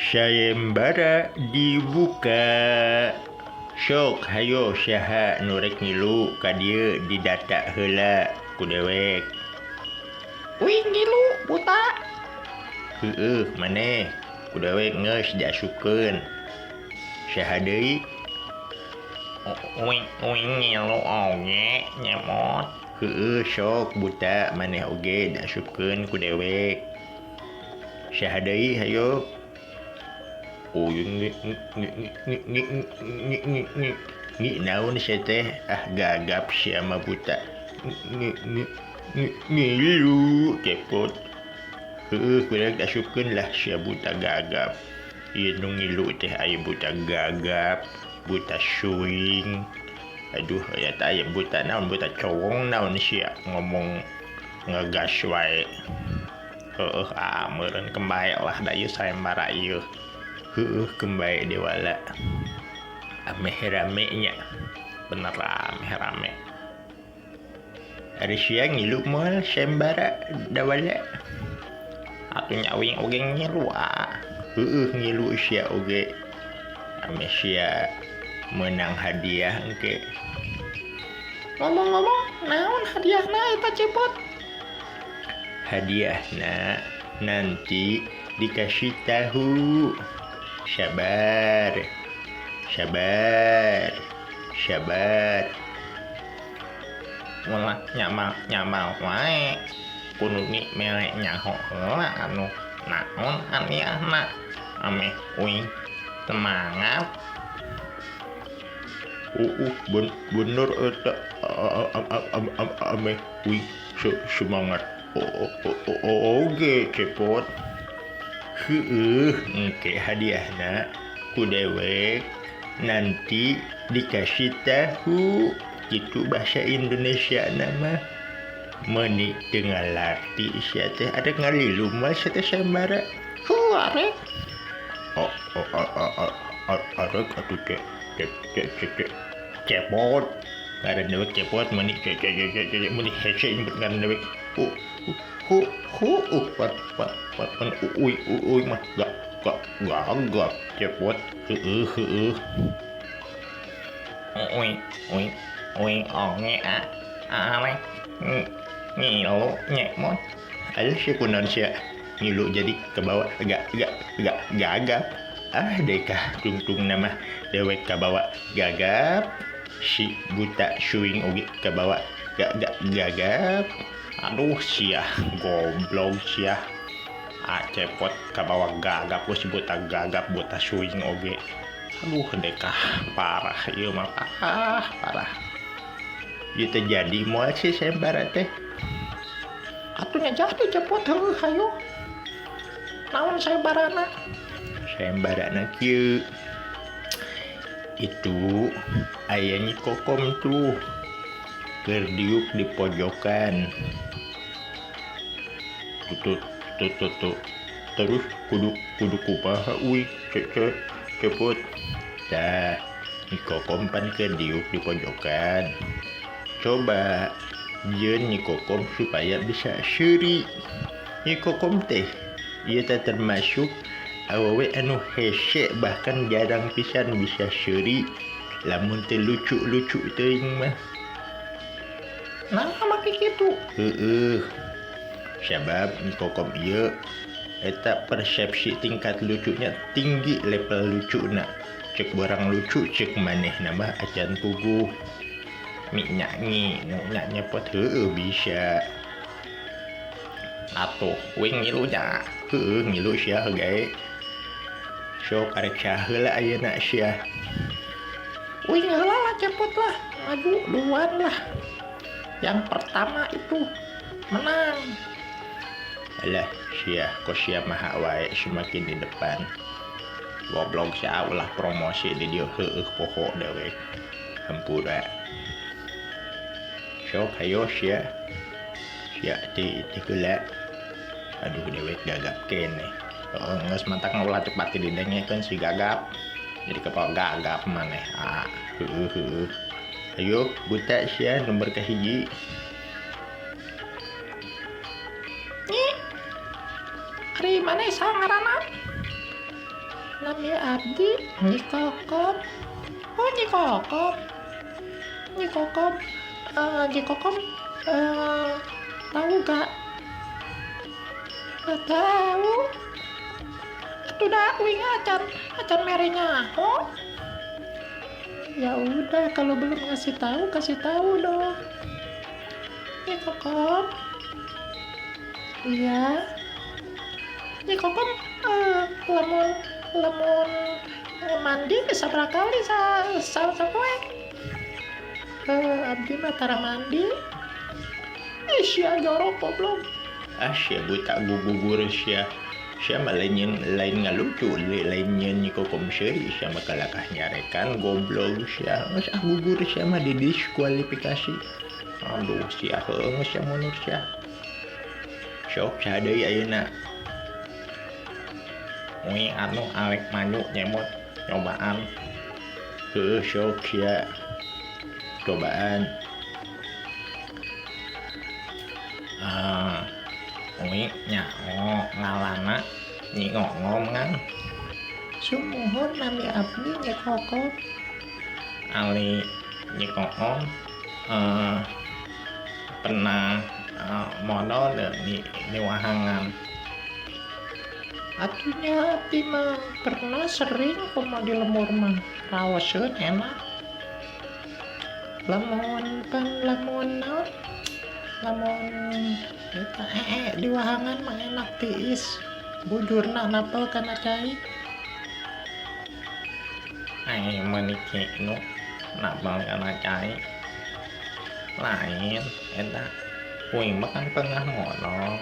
Sayembara dibuka. Sok hayo saha nu rek ngilu ka dieu didata heula ku dewek. Wih ngilu buta. Heueuh maneh ku dewek geus diasupkeun. Saha deui? Wih ngilu oge nyemot. Heueuh sok buta maneh oge diasupkeun ku dewek. Saha deui hayo? Ngi naon sia teh gagap sia mah buta. Ngilu cepot. Heueuh kudu asupkeun lah sia buta gagap. Ieu nu ngilu teh aya buta gagap, buta suing. Aduh eta aya buta naon buta cowong naon sia ngomong ngegas wae. Heueuh meureun kembae lah da ieu sayembara ieu. Heueuh kembae dewala. Ameh rame nya. Bener rame. Ari sia ngilu moal sayembara dawala. Atuh nyawing oge ngilu Heueuh ngilu sia oge. Ameh sia menang hadiah engke. Ngomong-ngomong naon hadiahna eta cepot? Hadiahna nanti dikasih tahu. Sabar. Ulah nyamal wae. Kudu ni mere nyaho heula anu naon hadiahna. Ameh wing semangat. Bener eta ameh wing semangat. Oge cepot. Heueuh engke hadiahna ku dewek nanti dikasih tahu. Itu bahasa Indonesia nama menik dengan larti sia teh ada ngalilu mah sia teh sayembara. Arek. Arek atuh cepot. Ngaran dewek cepot menik menik hese ngaran dewek. Uy mah gagap cepot. Heueuh. Wing oge arek ngilu nyemot. Ada sih kunaon sia ngilu jadi kebawa gagap. Dekah tungtung nama dewek kabawa gagap. Si buta suing oge kabawa gagap. Aduh sia goblok sia. Cepot kabawa gagap si buta gagap buta suing oge. Aduh dekah parah ieu mah parah. Ieu teh jadi moal sih sayembara teh. Atuh nya jadi cepot heueuh hayo. Naon sayembarana? Sayembarana kieu. Itu aya Nyi Kokom tuh keur diuk di pojokan. Tuh. Terus kudu kumaha uy cepot. Tah Nyi Kokom pan keur diuk di pojokan. Coba jeun Nyi Kokom supaya bisa seuri. Nyi Kokom teh ieu teh termasuk awewe anu hese bahkan jarang pisan bisa seuri lamun teh lucu teuing mah. Nah make kitu. Heueuh. Sabab Nyi Kokom ieu eta persepsi tingkat lucunya tinggi level lucuna. Cek barang lucu cek manehna mah acan puguh. Nyanyi nyepot heueuh bisa. Atuh wing ngilu nya. Heueuh ngilu sia gae. Sok arek saheula ayeuna sia. Wing heula lah cepot lah. Maju duluan lah. Yang pertama itu menang. Alah sia kok sia mah wae semakin di depan. Goblok sia ulah promosi di dieu heueuh poho dewek. Hampura. Sok hayo sia ti heula. Aduh dewek gagap keneh. Geus mantak ulah cepat didengekeun si gagap. Jadi kepala gagap maneh. Heueuh. Ayo buta sia nomor kahiji. Ari maneh saha ngaranna? Nami abdi Nyi Kokom. Oh, Nyi Kokom. Nyi Kokom. Nyi Kokom tahu gak? Gak tahu. Itu dah wing acan merenya. Oh. Ya udah, kalau belum kasih tahu dong. Nyi Kokom. Iya. Nyi Kokom lamun mandi sabra kali sapoe. Abdi mah tara mandi. Sia jorok goblok. Sia buta gugur sia. Sia mah lain ngalucu, lain Nyi Kokom seri sia mah kalakah nyarekan goblok sia. Geus gugur sia mah didiskualifikasi. Aduh sia heung sia mundur sia. Sok sadeui ayeuna. Anu awek maju nyemot cobaan. Sok sia. Cobaan. Nyaho ngalana Nyi ngomong kan. Sumuhun nami abdi Nyi Kokom. Ali Nyi Kokom pernah modal di wahangan. Atunya abdi mah pernah sering kumaha di lemur mah raoseun enak. Lamun eta di wahangan mah enak tiis. Bujurna napel kana cai. Ai maniki nu nabal kana cai. Lain eta uing mah kan pernah ngono.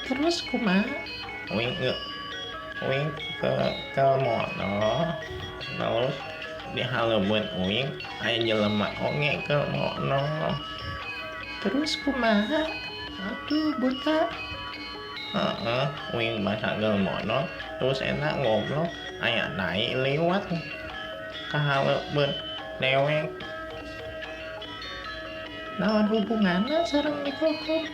Terus kumaha? Uing ke mono. Terus di haleun uing aya jelema oge ke mono. Terus kumaha? Aduh buta. Uing masak gel mono. Terus enak ngobrol aya naik lewat ka haleun dewek. Naon hubunganna sareng Nyi Kokom?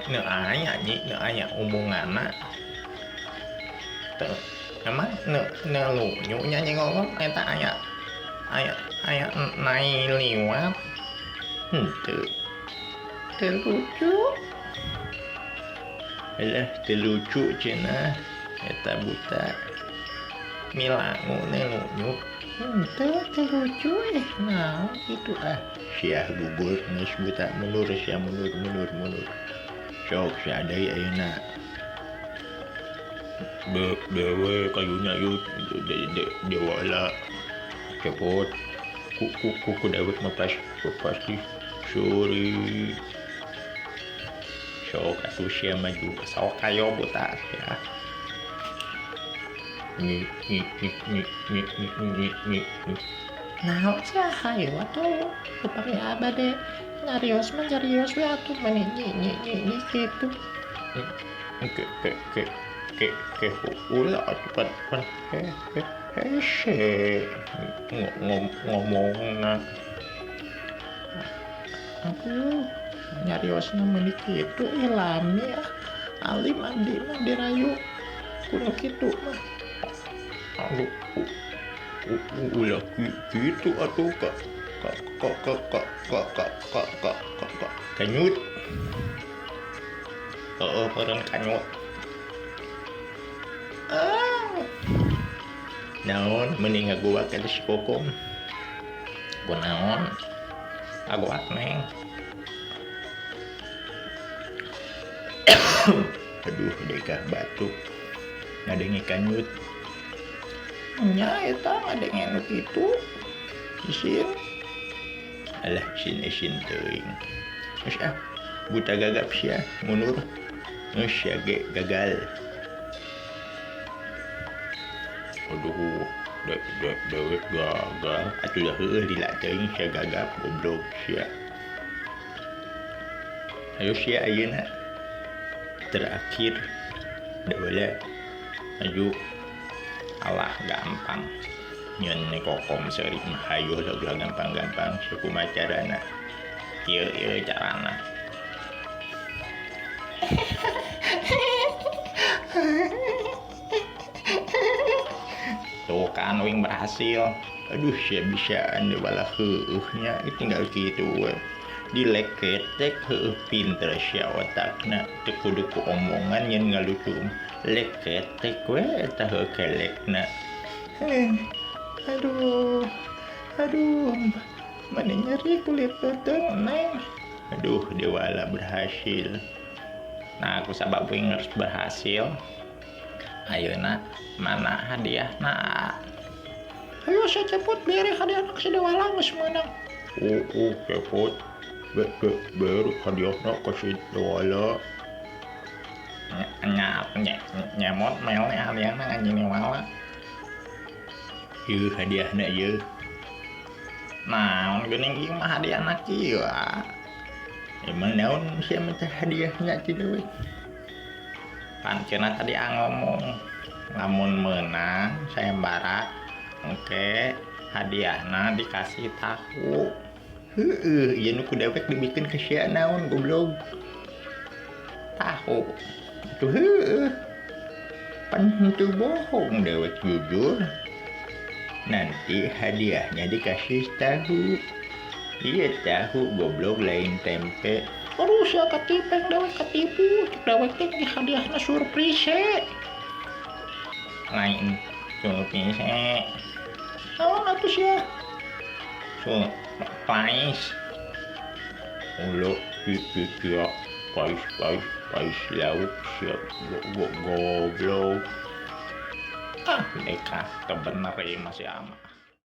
Nu aya hubunganna. Teu emang nu lucu nya Nyi Kokom eta aya naik liwat. Henteu. Teu lucu. Alah teu lucu cenah eta buta. Milangu ne lucu. Teu lucu naon gitu ah. Sia gugur geus buta mundur sia mundur. Sok sia deui ayeuna. Dewe kayunya yuk dewala cepot ku dewek mah pasti suri. Sok atuh sia maju sok kayo buta sia. Ni. Naon sia hayo atuh upami abade nyarios we atuh meni nyi kitu. Ke ulah atuh pan hese ngomongna. Aduh nyariosna meni kitu ilami ah. Alim abdi mah dirayu kudu kitu mah. Aduh ulah gitu atuh kak kanyut. Peureun kanyut. Naon mending ngaguak eta si Kokom. Kunaon? Ngaguak neng. Aduh dekah batuk. Ngadengi kanyut. Nya eta ngadengen kitu. Isin. Alah isin teuing. Geus buta gagap sia mundur. Geus sia ge gagal. Aduh, dewek gagal. Atuh dah heueuh lila teuing sia gagap goblok sia. Ayo sia ayeuna. Terakhir dewala maju. Alah gampang. Nyen Nyi Kokom seurik mah hayu lah gampang-gampang sakumaha carana. Ieu carana. wing berhasil. Aduh, sia bisaan deh bala heueuhnya tinggal kitu we. Dileketek heueuh pinter sia otakna teu kudu ku omongan nyen ngalucu. Leketek we eta heueuh kelekna. Aduh. Mana nyeri kulit teuteung neng. Aduh, dewala berhasil. Nah, aku sabab wing harus berhasil. Ayeuna mana hadiahna? Ayo saya cepot beri hadiah anak si Dewala geus meunang. Cepot. Beri hadiahna ka si Dewala. Nyamot melnya hadiahna anjing Dewala. Ieu hadiahna ieu. Nah, geuning ieu mah hadiahna kieu. Emang naon sia minta hadiahnya kitu we? Panceuna tadi ngomong lamun meunang sayembara engke hadiahna dikasih tahu. Heueuh, ieu nu ku dewek dibikin ka sia naon goblok. Tahu. Tuh heueuh. Pan henteu bohong dewek jujur. Nanti hadiahnya dikasih tahu. Iya tahu goblok lain tempe. Aduh sia katipeng dewek katipu. Cek dewek teh hadiahna surprise. Lain surprise. Naon atuh sia? Surprise. Ulo kira pais lauk siap goblok. Mereka kebener ya masih aman.